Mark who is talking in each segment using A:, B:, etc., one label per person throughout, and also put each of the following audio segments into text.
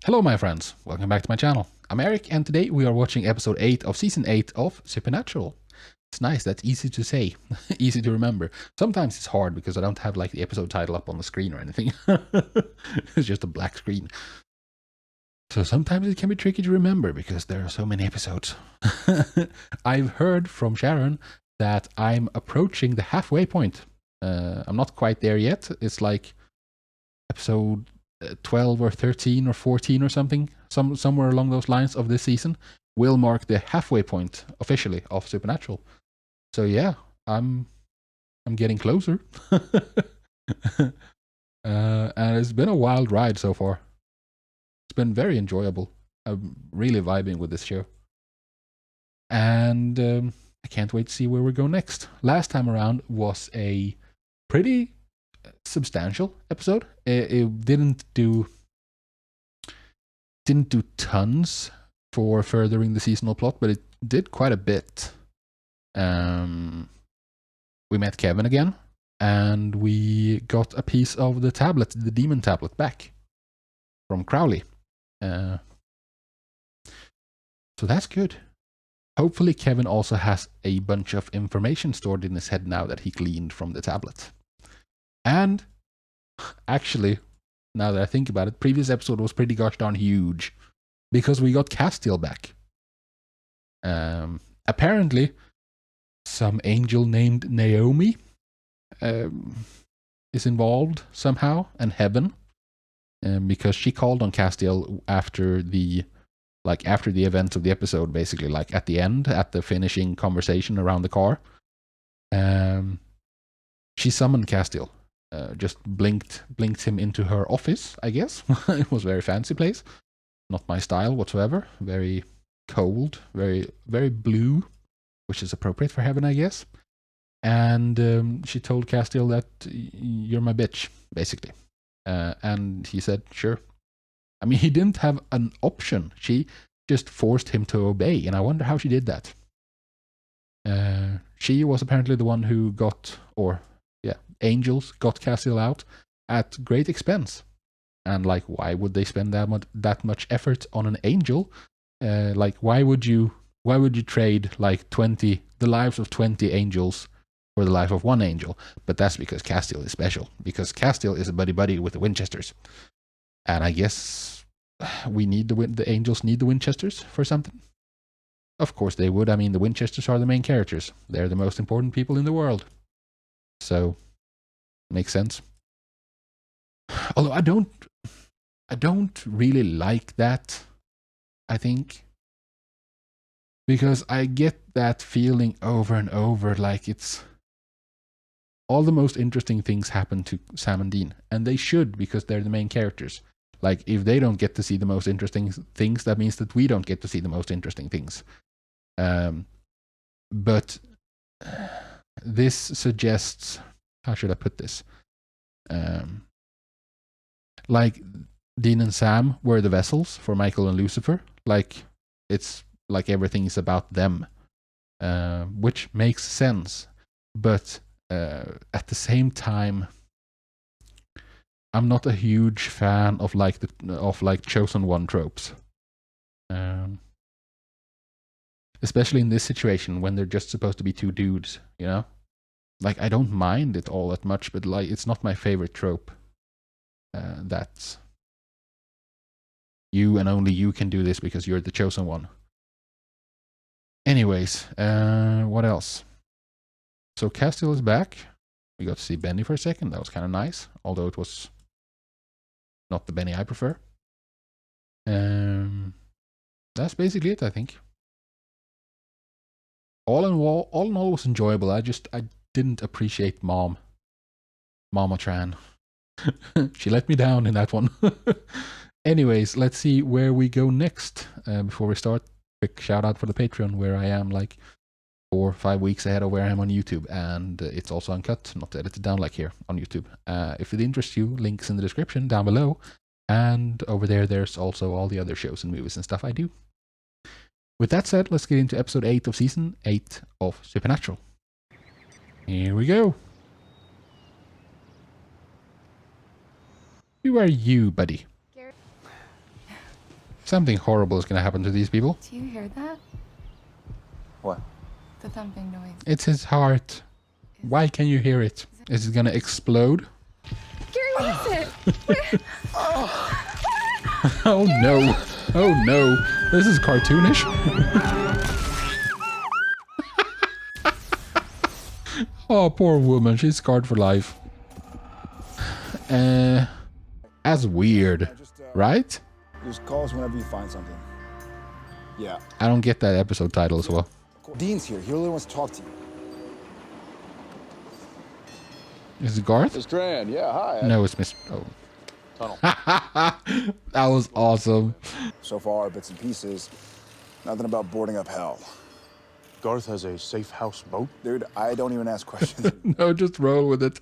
A: Hello my friends, welcome back to my channel. I'm Eric and today we are watching episode 8 of season 8 of Supernatural. It's nice, that's easy to say, easy to remember. Sometimes it's hard because I don't have like the episode title up on the screen or anything. It's just a black screen. So sometimes it can be tricky to remember because there are so many episodes. I've heard from Sharon that I'm approaching the halfway point. I'm not quite there yet. It's like episode 12 or 13 or 14 or something, somewhere along those lines of this season, will mark the halfway point officially of Supernatural. So yeah, I'm getting closer. And it's been a wild ride so far. It's been very enjoyable. I'm really vibing with this show. And I can't wait to see where we go next. Last time around was a pretty substantial episode. It didn't do tons for furthering the seasonal plot, but it did quite a bit. We met Kevin again, and we got a piece of the tablet, the demon tablet, back from Crowley. So that's good. Hopefully Kevin also has a bunch of information stored in his head now that he gleaned from the tablet. And actually, now that I think about it, previous episode was pretty gosh darn huge because we got Castiel back. Apparently, some angel named Naomi is involved somehow, and Heaven, because she called on Castiel after the events of the episode, basically, like at the end, at the finishing conversation around the car. She summoned Castiel. Just blinked him into her office, I guess. It was a very fancy place. Not my style whatsoever. Very cold, very, very blue, which is appropriate for Heaven, I guess. And she told Castiel that you're my bitch, basically. And he said, sure. I mean, he didn't have an option. She just forced him to obey, and I wonder how she did that. She was apparently the one who got, angels got Castiel out at great expense. And like, why would they spend that much effort on an angel? Like, why would you trade like the lives of 20 angels for the life of one angel? But that's because Castiel is special. Because Castiel is a buddy with the Winchesters, and I guess we need the angels need the Winchesters for something. Of course they would. I mean, the Winchesters are the main characters. They're the most important people in the world. So, makes sense. Although I don't really like that, I think. Because I get that feeling over and over, like it's all the most interesting things happen to Sam and Dean, and they should, because they're the main characters. Like, if they don't get to see the most interesting things, that means that we don't get to see the most interesting things. But this suggests, how should I put this? Like, Dean and Sam were the vessels for Michael and Lucifer. Like, it's like everything is about them, which makes sense. But at the same time, I'm not a huge fan of chosen one tropes. Especially in this situation when they're just supposed to be two dudes, you know? Like, I don't mind it all that much, but like, it's not my favorite trope. That's you and only you can do this because you're the chosen one. Anyways, what else? So Castiel is back. We got to see Benny for a second. That was kind of nice, although it was not the Benny I prefer. That's basically it, I think. All in all, it was enjoyable. I didn't appreciate Mama Tran. She let me down in that one. Anyways, let's see where we go next. Before we start, quick shout out for the Patreon, where I am like 4 or 5 weeks ahead of where I am on YouTube, and it's also uncut, not edited down like here on YouTube. If it interests you, links in the description down below, and over there's also all the other shows and movies and stuff I do. With that said, let's get into episode 8 of season 8 of Supernatural. Here we go. Who are you, buddy? Something horrible is gonna happen to these people.
B: Do you hear that?
C: What?
B: The thumping noise.
A: It's his heart. Why can you hear it? Is it gonna explode?
B: Gary, what is it?
A: Oh no. Oh no. This is cartoonish. Oh, poor woman. She's scarred for life. That's weird. Right?
C: Just call us whenever you find something. Yeah.
A: I don't get that episode title as well.
C: Dean's here. He really wants to talk to you.
A: Is it Garth?
D: It's Strand, yeah, hi.
A: No, it's Miss... Oh.
D: Tunnel.
A: That was awesome.
C: So far, bits and pieces. Nothing about boarding up hell.
D: Garth has a safe house boat.
C: Dude, I don't even ask questions.
A: No, just roll with it.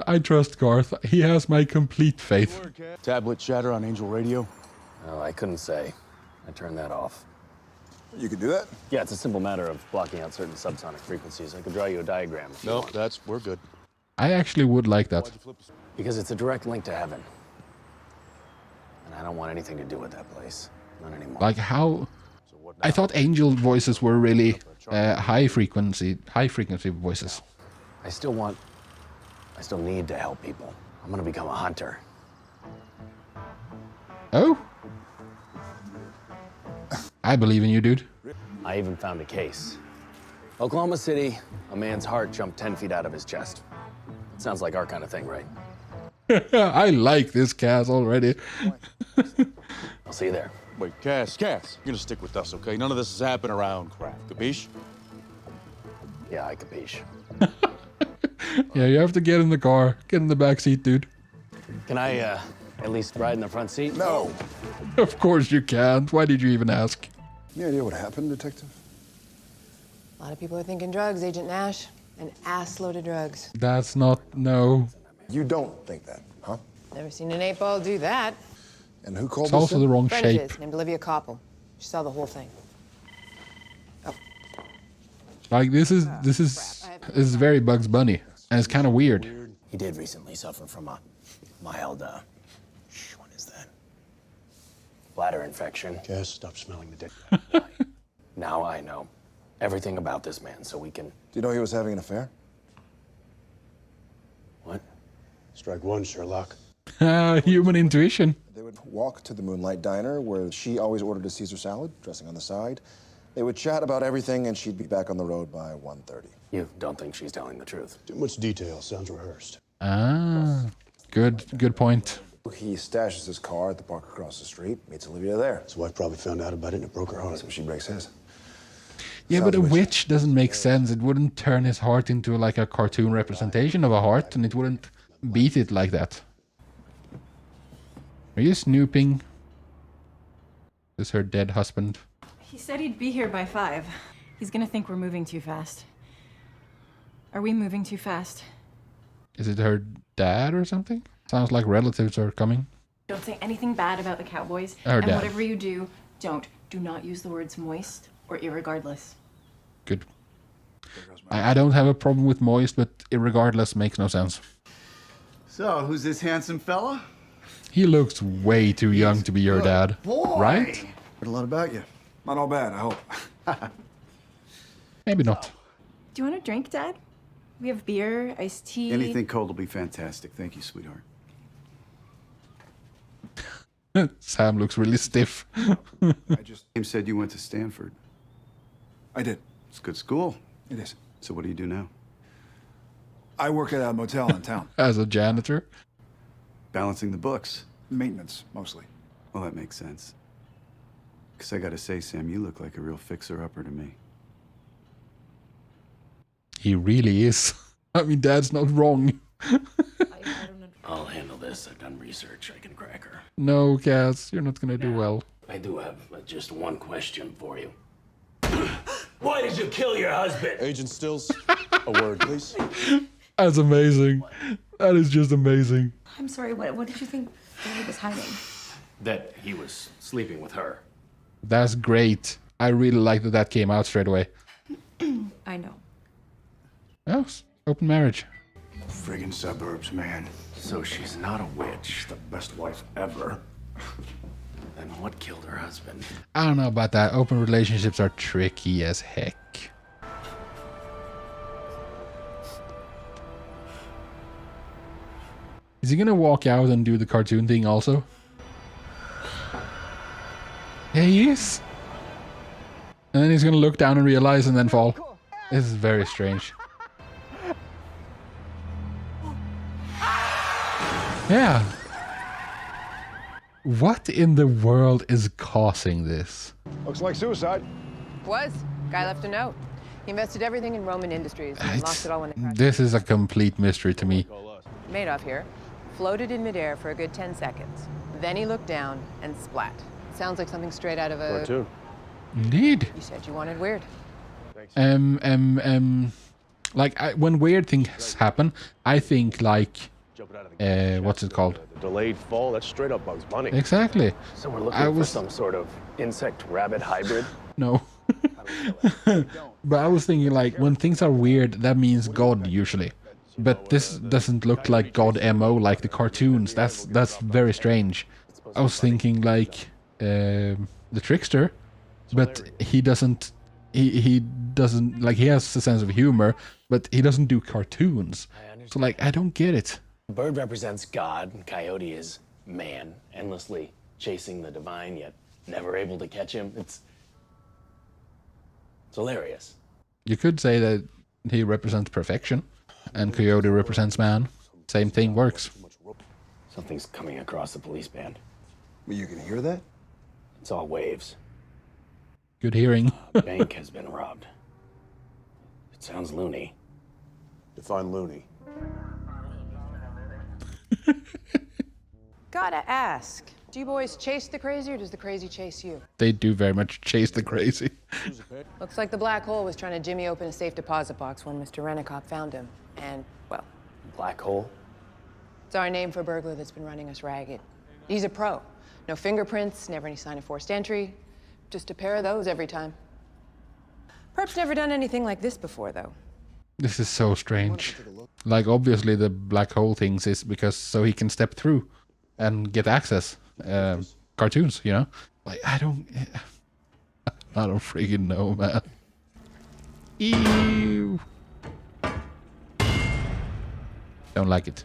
A: I trust Garth. He has my complete faith.
D: Tablet chatter on Angel Radio.
E: Oh, I couldn't say. I turned that off.
C: You could do that?
E: Yeah, it's a simple matter of blocking out certain subsonic frequencies. I could draw you a diagram if you
D: No,
E: want.
D: we're good.
A: I actually would like that.
E: Because it's a direct link to heaven. And I don't want anything to do with that place. Not anymore.
A: Like how... I thought angel voices were really high frequency voices.
E: I still need to help people. I'm gonna become a hunter.
A: Oh? I believe in you, dude.
E: I even found a case. Oklahoma City, a man's heart jumped 10 feet out of his chest. It sounds like our kind of thing, right?
A: I like this cast already.
E: I'll see you there.
D: Wait, Cass, you're gonna stick with us, okay? None of this is happening around crap. Capiche?
E: Yeah, I capiche.
A: Yeah, you have to get in the car. Get in the back seat, dude.
E: Can I, at least ride in the front seat?
C: No.
A: Of course you can't. Why did you even ask?
C: Any idea what happened, Detective?
F: A lot of people are thinking drugs, Agent Nash. An assload of drugs.
A: That's not... No.
C: You don't think that, huh?
F: Never seen an 8-ball do that.
C: And who called
A: It's
C: this
A: also
C: in?
A: the wrong
F: Friend of
A: shape.
F: his, named Olivia Koppel. She saw the whole thing.
E: Oh.
A: This is very Bugs Bunny. And it's kind of weird.
E: He did recently suffer from a mild, what is that? Bladder infection.
D: Cass, stop smelling the dead.
E: Now I know everything about this man, so we can...
C: Do you know he was having an affair?
E: What?
D: Strike one, Sherlock.
A: Human intuition.
C: They would walk to the Moonlight Diner, where she always ordered a Caesar salad, dressing on the side. They would chat about everything, and she'd be back on the road by 1:30.
E: You don't think she's telling the truth?
D: Too much detail. Sounds rehearsed.
A: Ah, good point.
C: He stashes his car at the park across the street, meets Olivia there.
D: His wife probably found out about it and it broke her heart.
C: So she breaks his.
A: Yeah, but a
C: Sounds
A: witch doesn't make sense. It wouldn't turn his heart into like a cartoon representation of a heart, and it wouldn't beat it like that. Are you snooping? Is her dead husband?
G: He said he'd be here by 5. He's gonna think we're moving too fast. Are we moving too fast?
A: Is it her dad or something? Sounds like relatives are coming.
G: Don't say anything bad about the Cowboys.
A: Her
G: and
A: dad.
G: whatever you do, do not use the words moist or irregardless.
A: Good. I don't have a problem with moist, but irregardless makes no sense.
H: So, who's this handsome fella?
A: He looks way too young to be your dad.
H: Boy.
A: Right?
H: Heard a lot about you.
C: Not all bad, I hope.
A: Maybe not.
G: Do you want a drink, Dad? We have beer, iced tea.
H: Anything cold will be fantastic. Thank you, sweetheart.
A: Sam looks really stiff.
H: James said you went to Stanford.
C: I did.
H: It's a good school.
C: It is.
H: So what do you do now?
C: I work at a motel in town.
A: As a janitor.
H: Balancing the books.
C: Maintenance, mostly.
H: Well, that makes sense. Because I gotta say, Sam, you look like a real fixer-upper to me.
A: He really is. I mean, Dad's not wrong.
E: I'll handle this. I've done research. I can crack her.
A: No, Cass, you're not gonna do well.
E: I do have just one question for you. Why did you kill your husband?
D: Agent Stills, a word, please.
A: That's amazing. That is just amazing.
G: I'm sorry, what did you think Dad was hiding?
E: That he was sleeping with her.
A: That's great. I really like that came out straight away.
G: I know.
A: Oh, open marriage.
H: Friggin' suburbs, man.
E: So she's not a witch.
H: The best wife ever.
E: Then what killed her husband.
A: I don't know about that. Open relationships are tricky as heck. Is he gonna walk out and do the cartoon thing also? Yeah, he is. And then he's gonna look down and realize and then fall. This is very strange. Yeah. What in the world is causing this?
C: Looks like suicide.
F: Was. Guy left a note. He invested everything in Roman Industries and lost it all when they crashed.
A: This is a complete mystery to me.
F: Madoff here floated in midair for a good 10 seconds. Then he looked down and splat. Sounds like something straight out of a
E: Cartoon.
A: Indeed.
F: You said you wanted weird.
A: When weird things happen, I think like, what's it called?
I: The delayed fall, that's straight up Bugs Bunny.
A: Exactly.
E: So we're looking for some sort of insect-rabbit hybrid?
A: No. But I was thinking like, when things are weird, that means God usually. But this doesn't look like God MO like the cartoons. That's very strange. I was thinking like, the Trickster, but he doesn't. He doesn't like. He has a sense of humor, but he doesn't do cartoons. So like, I don't get it.
E: Bird represents God, and Coyote is man, endlessly chasing the divine, yet never able to catch him. It's hilarious.
A: You could say that he represents perfection, and Coyote represents man. Same thing works.
E: Something's coming across the police band.
C: Well, you can hear that?
E: It's all waves.
A: Good hearing.
E: Bank has been robbed. It sounds loony.
I: Define loony.
F: Gotta ask, do you boys chase the crazy or does the crazy chase you?
A: They do very much chase the crazy.
F: Looks like the black hole was trying to jimmy open a safe deposit box when Mr. Rennicott found him. And, well,
E: Black hole?
F: it's our name for a burglar that's been running us ragged. He's a pro. No fingerprints, never any sign of forced entry. Just a pair of those every time. Perp's never done anything like this before, though.
A: This is so strange. Like, obviously the black hole things is because so he can step through and get access. Cartoons, you know? Like, I don't freaking know, man. Ew. Don't like it.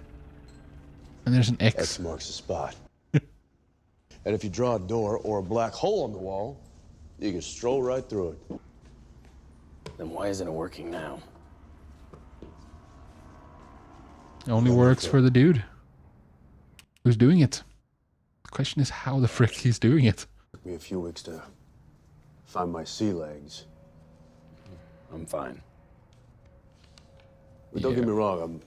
A: And there's an X.
I: X marks the spot. And if you draw a door or a black hole on the wall, you can stroll right through it.
E: Then why isn't it working now?
A: It only works for the dude who's doing it. The question is how the frick he's doing it.
I: Took me a few weeks to find my sea legs.
E: I'm fine.
I: But don't get me wrong,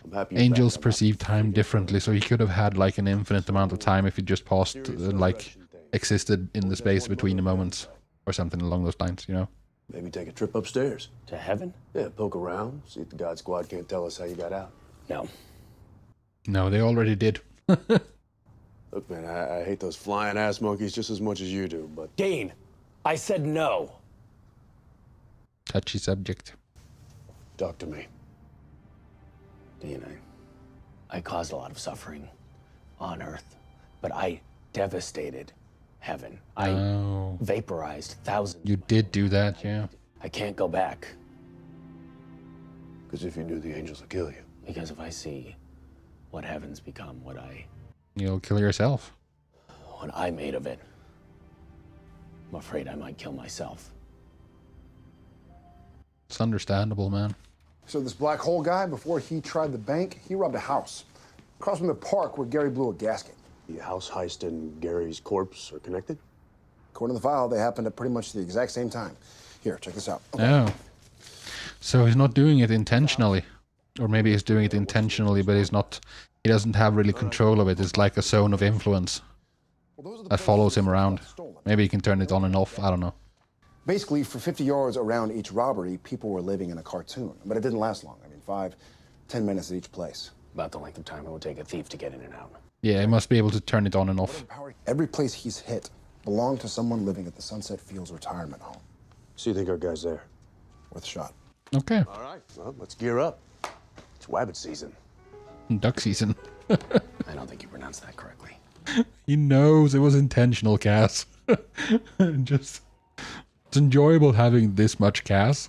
I: I'm happy. you're
A: Angels
I: back.
A: perceive time differently, so he could have had like an infinite amount of time if he just paused, like existed in the space between the moments or something along those lines, you know?
I: Maybe take a trip upstairs.
E: To heaven?
I: Yeah, poke around, see if the God Squad can't tell us how you got out.
E: No.
A: No, they already did.
I: Look, man, I hate those flying ass monkeys just as much as you do, but
E: Dean, I said no.
A: Touchy subject.
I: talk to me.
E: Dean, I caused a lot of suffering on Earth, but I devastated heaven. I
A: Oh,
E: vaporized thousands.
A: you did do that, yeah.
E: I can't go back,
I: Because if you do, the angels will kill you.
E: because if I see what heaven's become, what
A: You'll kill yourself.
E: I made of it, I'm afraid I might kill myself.
A: It's understandable, man.
C: So this black hole guy, before he tried the bank, he robbed a house across from the park where Gary blew a gasket.
I: The house heist and Gary's corpse are connected?
C: According to the file, they happened at pretty much the exact same time. Here, check this out.
A: Oh. So he's not doing it intentionally. Or maybe he's doing it intentionally, but he doesn't have really control of it. It's like a zone of influence that follows him around. Maybe he can turn it on and off, I don't know.
C: Basically, for 50 yards around each robbery, people were living in a cartoon. But it didn't last long. I mean, 5-10 minutes at each place.
E: About the length of time it would take a thief to get in and out.
A: Yeah, he must be able to turn it on and off.
C: Every place he's hit belonged to someone living at the Sunset Fields retirement home.
I: So you think our guy's there?
C: Worth a shot.
A: Okay.
I: All right, well, let's gear up. It's wabbit season.
A: Duck season.
E: I don't think you pronounced that correctly.
A: He knows it was intentional, Cass. Just, it's enjoyable having this much Cass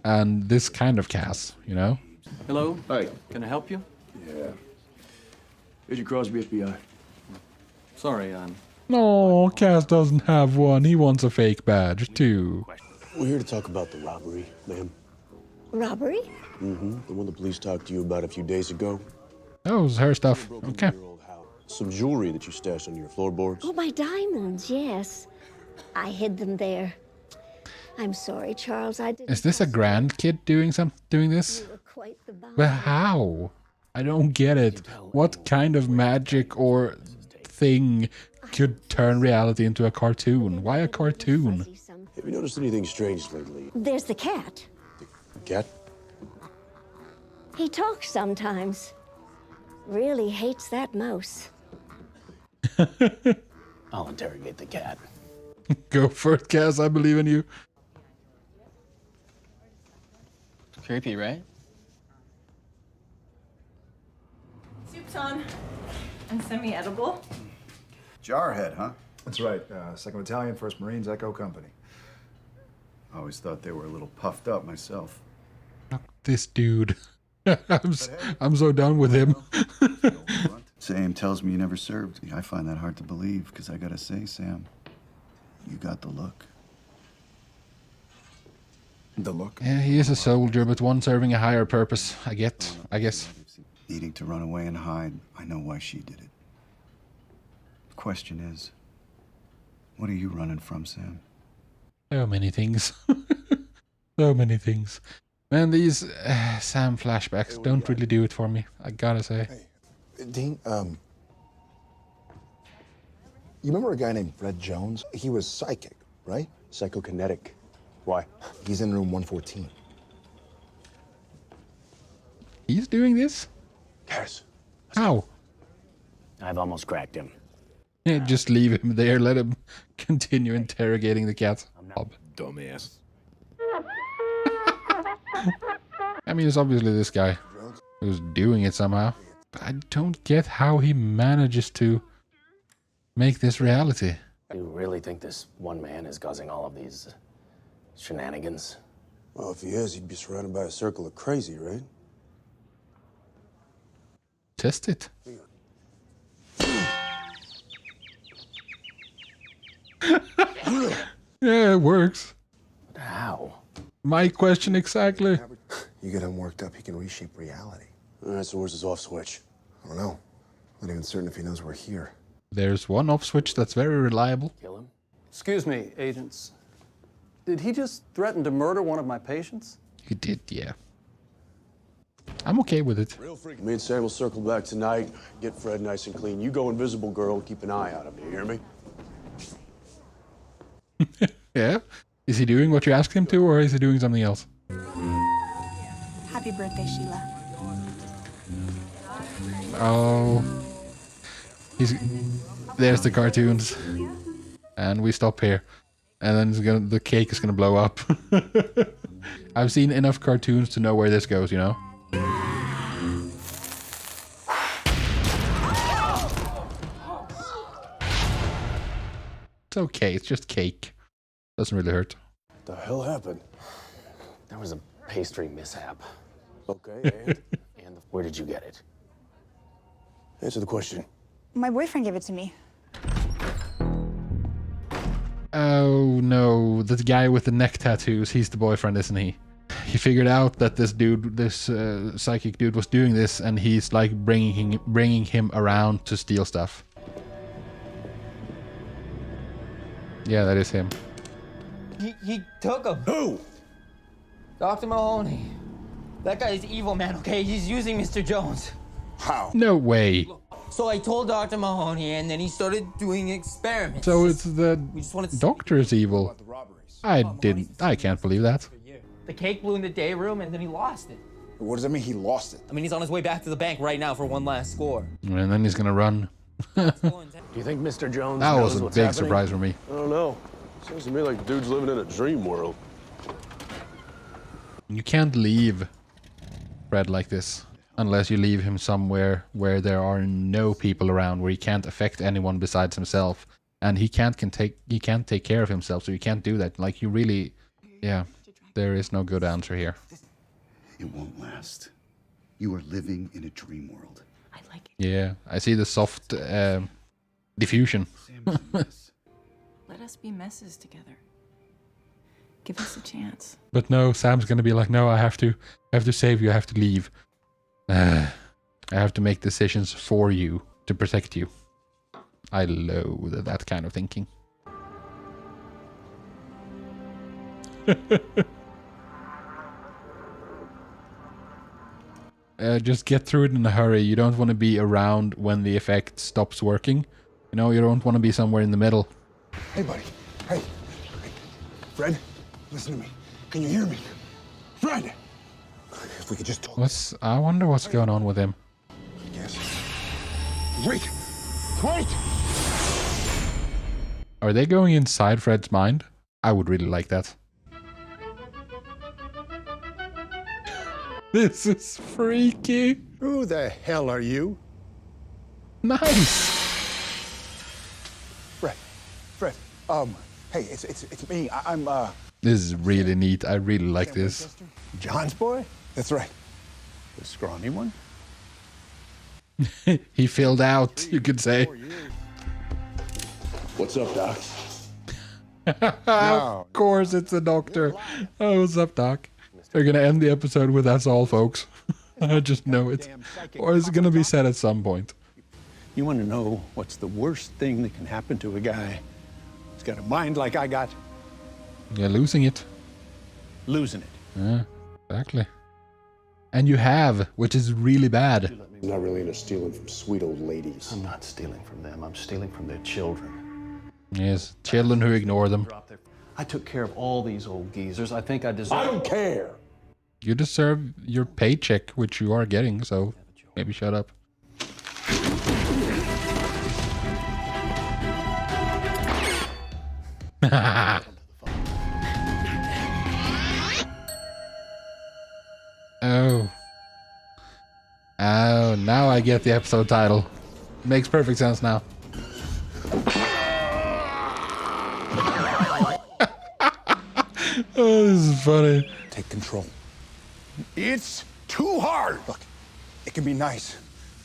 A: and this kind of Cass, you know?
E: Hello?
I: Hey.
E: Can I help you?
I: Yeah. Agent Crosby, FBI.
E: Sorry,
A: No, Cass doesn't have one. He wants a fake badge, too.
I: We're here to talk about the robbery, ma'am.
J: Robbery?
I: Mm-hmm. The one the police talked to you about a few days ago.
A: That was her stuff.
I: Broke into
A: Okay.
I: your old house. Some jewelry that you stashed under your floorboards.
J: Oh, my diamonds, yes. I hid them there. I'm sorry, Charles. I didn't.
A: Is this a grandkid doing this?
J: You were quite the bomb.
A: But how? I don't get it. What kind of magic or thing could turn reality into a cartoon? Why a cartoon?
I: Have you noticed anything strange lately?
J: There's the cat.
I: Cat?
J: He talks sometimes. Really hates that mouse.
E: I'll interrogate the cat.
A: Go for it, Cass. I believe in you.
E: Creepy, right?
G: Soup's on. And semi-edible.
K: Jarhead, huh? That's right. 2nd Battalion, 1st Marines, Echo Company.
H: I always thought they were a little puffed up myself.
A: This dude. I'm so done with him.
H: Sam tells me you never served. I find that hard to believe, because I gotta say, Sam, you got the look.
K: The look?
A: Yeah, he is a soldier, but one serving a higher purpose. I guess.
H: Needing to run away and hide. I know why she did it. The question is, what are you running from, Sam?
A: So many things. So many things. Man, these Sam flashbacks don't really do it for me, I gotta say.
C: Hey, Dean, you remember a guy named Fred Jones? He was psychic, right?
I: Psychokinetic. Why?
C: He's in room 114.
A: He's doing this?
I: Yes.
A: How?
E: I've almost cracked him.
A: Yeah, just leave him there, let him continue interrogating the cat.
I: Dumbass.
A: I mean, it's obviously this guy who's doing it somehow. But I don't get how he manages to make this reality.
E: You really think this one man is causing all of these shenanigans?
I: Well, if he is, he'd be surrounded by a circle of crazy, right?
A: Test it. Yeah, it works.
E: But how?
A: My question exactly.
C: You get him worked up, he can reshape reality.
I: All right, so where's his off switch?
C: I don't know. Not even certain if he knows we're here.
A: There's one off switch that's very reliable.
E: Kill him?
L: Excuse me, agents. Did he just threaten to murder one of my patients?
A: He did, yeah. I'm okay with it.
I: Real freak. Me and Sam will circle back tonight, get Fred nice and clean. You go invisible, girl, and keep an eye out of me, you hear me?
A: Yeah? Is he doing what you asked him to, or is he doing something else?
B: Happy birthday, Sheila.
A: Oh. There's the cartoons. And we stop here. And then the cake is gonna blow up. I've seen enough cartoons to know where this goes, you know? It's okay, it's just cake. Doesn't really hurt.
I: What the hell happened?
E: There was a pastry mishap.
I: Okay, and?
E: And where did you get it?
I: Answer the question.
B: My boyfriend gave it to me.
A: Oh no, the guy with the neck tattoos, he's the boyfriend, isn't he? He figured out that this dude, this psychic dude was doing this, and he's like bringing him around to steal stuff. Yeah, that is him.
M: He took him.
I: Who?
M: Dr. Mahoney. That guy is evil, man, okay? He's using Mr. Jones.
I: How?
A: No way.
M: So I told Dr. Mahoney, and then he started doing experiments.
A: So it's the
M: We just wanted to
A: doctor is evil. I can't believe that.
M: The cake blew in the day room, and then he lost it.
K: What does that mean, he lost it?
M: I mean, he's on his way back to the bank right now for one last score.
A: And then he's gonna run.
I: Do you think Mr. Jones
A: That
I: knows
A: was a
I: what's
A: big
I: happening?
A: surprise for me.
I: I don't know. Seems to me like the dude's living in a dream world.
A: You can't leave Fred like this. Unless you leave him somewhere where there are no people around, where he can't affect anyone besides himself, and he can't take care of himself, so you can't do that. Like, you really, yeah, there is no good answer here.
H: It won't last. You are living in a dream world.
G: I like it.
A: Yeah, I see the soft diffusion.
G: Let us be messes together. Give us a chance.
A: But no, Sam's gonna be like, no, I have to save you. I have to leave. I have to make decisions for you to protect you. I loathe that kind of thinking. Just get through it in a hurry. You don't want to be around when the effect stops working. You know, you don't want to be somewhere in the middle.
K: Hey, buddy. Hey. Fred, listen to me. Can you hear me? Fred! If we could just talk.
A: I wonder what's going on with him.
K: Yes. Wait! Wait!
A: Are they going inside Fred's mind? I would really like that. This is freaky.
N: Who the hell are you?
A: Nice.
K: Fred, hey, it's me. I'm
A: This is really neat. I really like this.
N: John's boy?
K: That's right.
N: The scrawny one?
A: He filled out, you could say.
I: What's up, Doc?
A: Of course it's the doctor. Oh, what's up, Doc? They're gonna end the episode with that's all, folks. I just know it. Or is it gonna be said at some point?
N: You want to know what's the worst thing that can happen to a guy who's got a mind like I got?
A: You're losing it.
N: Losing it.
A: Yeah, exactly. And you have, which is really bad.
I: I'm not really into stealing from sweet old ladies.
E: I'm not stealing from them. I'm stealing from their children.
A: Yes, children who ignore them.
L: I took care of all these old geezers. I think I deserve...
I: I don't care!
A: You deserve your paycheck, which you are getting, so maybe shut up. Oh. Oh, now I get the episode title. Makes perfect sense now. Oh, this is funny.
K: Take control.
N: It's too hard.
K: Look, it can be nice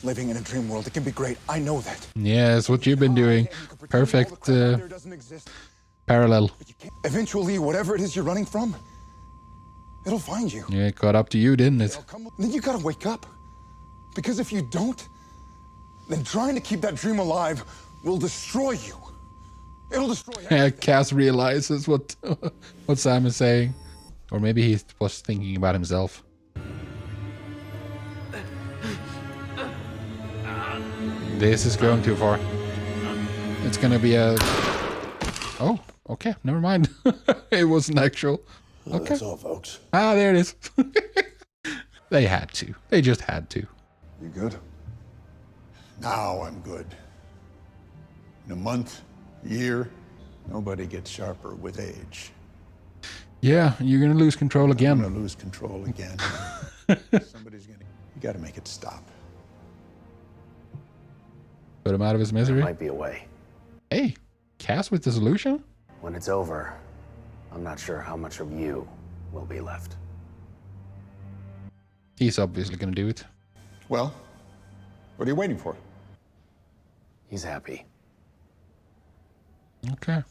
K: living in a dream world. It can be great. I know that.
A: Yeah, it's what you've been doing. Perfect parallel.
K: Eventually, whatever it is you're running from, it'll find you.
A: Yeah, it caught up to you, didn't it?
K: Then you gotta wake up. Because if you don't, then trying to keep that dream alive will destroy you. It'll destroy you.
A: Yeah, Cass realizes what Sam is saying. Or maybe he was thinking about himself. This is going too far. It's gonna be a... Oh, okay, never mind. It wasn't actual. Okay.
I: That's all, folks.
A: Ah, there it is. They had to. They just had to.
K: You good?
N: Now I'm good. In a month, year, nobody gets sharper with age.
A: Yeah, you're gonna lose control again.
N: I'm gonna lose control again. Somebody's gonna... You gotta make it stop.
A: Put him out of his misery.
E: There might be a way.
A: Hey, Cass with the solution?
E: When it's over, I'm not sure how much of you will be left.
A: He's obviously gonna do it.
N: Well, what are you waiting for?
E: He's happy.
A: Okay.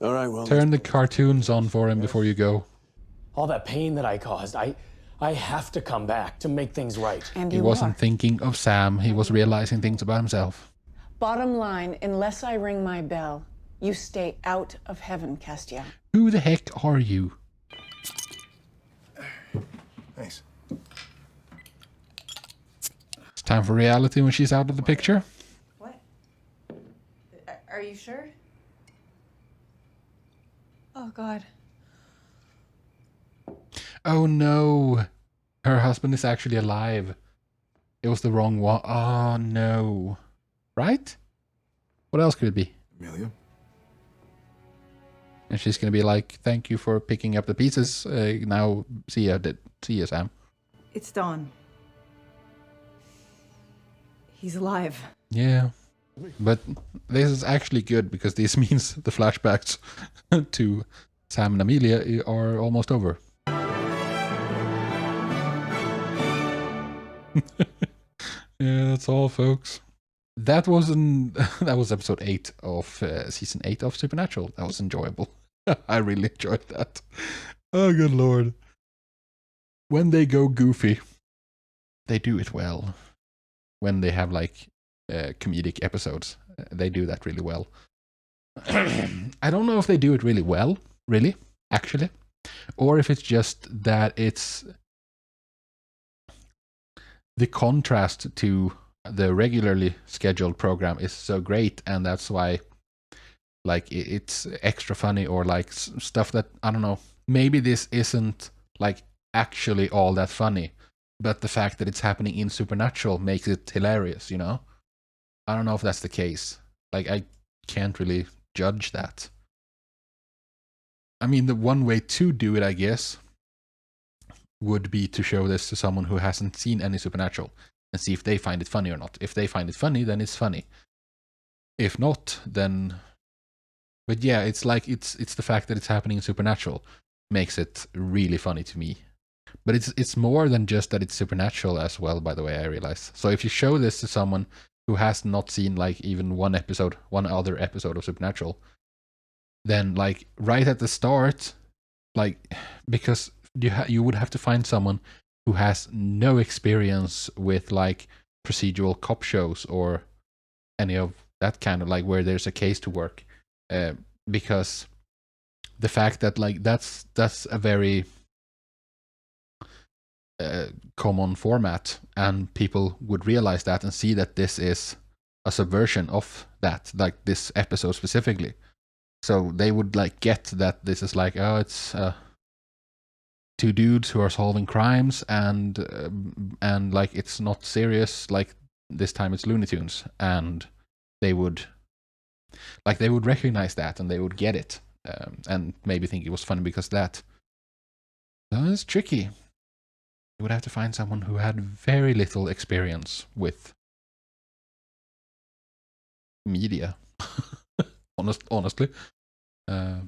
I: All right, well...
A: Turn the cartoons on for him before you go.
E: All that pain that I caused, I have to come back to make things right.
B: And
A: He
B: you
A: wasn't
B: are.
A: thinking of Sam. He was realizing things about himself.
B: Bottom line, unless I ring my bell, you stay out of heaven, Castiel.
A: Who the heck are you?
K: Thanks.
A: It's time for reality when she's out of the picture.
G: What? Are you sure? Oh, God.
A: Oh no. Her husband is actually alive. It was the wrong one. Oh no. Right? What else could it be?
K: Amelia?
A: And she's gonna be like, thank you for picking up the pieces. Now, see ya, Sam.
G: It's Dawn. He's alive.
A: Yeah. But this is actually good because this means the flashbacks to Sam and Amelia are almost over. Yeah, that's all, folks. That was that was episode 8 of season 8 of Supernatural. That was enjoyable. I really enjoyed that. Oh, good lord. When they go goofy, they do it well. When they have like comedic episodes, they do that really well. I don't know if they do it really well, really, actually, or if it's just that it's the contrast to the regularly scheduled program is so great, and that's why like it's extra funny, or like stuff that, I don't know, maybe this isn't like actually all that funny, but the fact that it's happening in Supernatural makes it hilarious, you know? I don't know if that's the case. Like, I can't really judge that. I mean, the one way to do it, I guess, would be to show this to someone who hasn't seen any Supernatural and see if they find it funny or not. If they find it funny, then it's funny. If not, then... But yeah, it's like, it's the fact that it's happening in Supernatural makes it really funny to me. But it's more than just that it's Supernatural as well, by the way, I realize. So if you show this to someone who has not seen like even one other episode of Supernatural, then like right at the start, like, because you would have to find someone who has no experience with like procedural cop shows or any of that kind of, like, where there's a case to work, because the fact that like that's a very common format, and people would realize that and see that this is a subversion of that, like this episode specifically. So they would like get that this is like, oh, it's two dudes who are solving crimes, and like it's not serious, like this time it's Looney Tunes, and they would recognize that and they would get it, and maybe think it was funny because of that. So it's tricky. You would have to find someone who had very little experience with media, honestly. So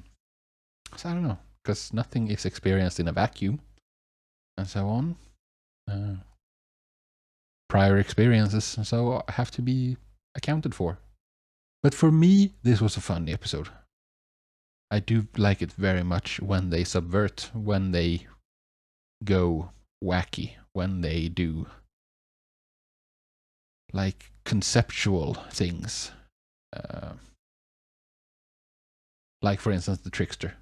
A: I don't know, because nothing is experienced in a vacuum, and so on. Prior experiences and so have to be accounted for. But for me, this was a funny episode. I do like it very much when they subvert, when they go wacky, when they do like conceptual things, like for instance the Trickster,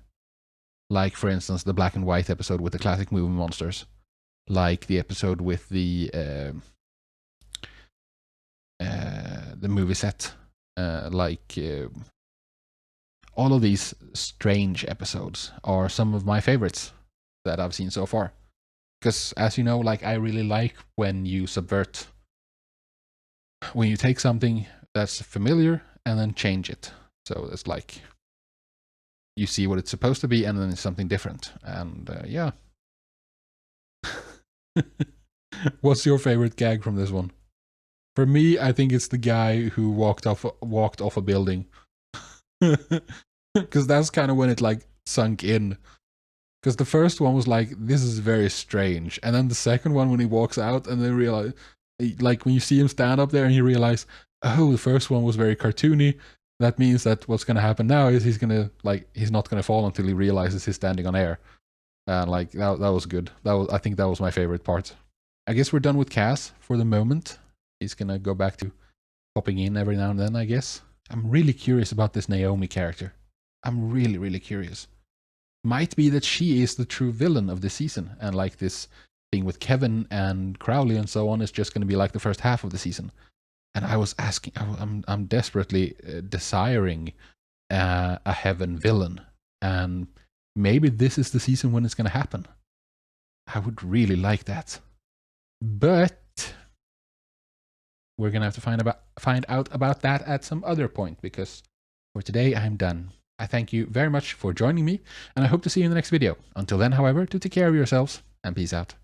A: like for instance the black and white episode with the classic movie monsters, like the episode with the movie set, all of these strange episodes are some of my favorites that I've seen so far. Because, as you know, like, I really like when you subvert, when you take something that's familiar and then change it. So it's like, you see what it's supposed to be and then it's something different. And yeah. What's your favorite gag from this one? For me, I think it's the guy who walked off a building. Because that's kind of when it like sunk in. Because the first one was like, this is very strange. And then the second one, when he walks out and then realize, like when you see him stand up there and you realize, oh, the first one was very cartoony. That means that what's going to happen now is he's not going to fall until he realizes he's standing on air. And like, that was good. I think that was my favorite part. I guess we're done with Cass for the moment. He's going to go back to popping in every now and then, I guess. I'm really curious about this Naomi character. I'm really, really curious. Might be that she is the true villain of the season, and like this thing with Kevin and Crowley and so on is just going to be like the first half of the season. And I was asking, I'm desperately desiring a Heaven villain, and maybe this is the season when it's going to happen. I would really like that, but we're going to have to find out about that at some other point, because for today I'm done. I thank you very much for joining me, and I hope to see you in the next video. Until then, however, do take care of yourselves, and peace out.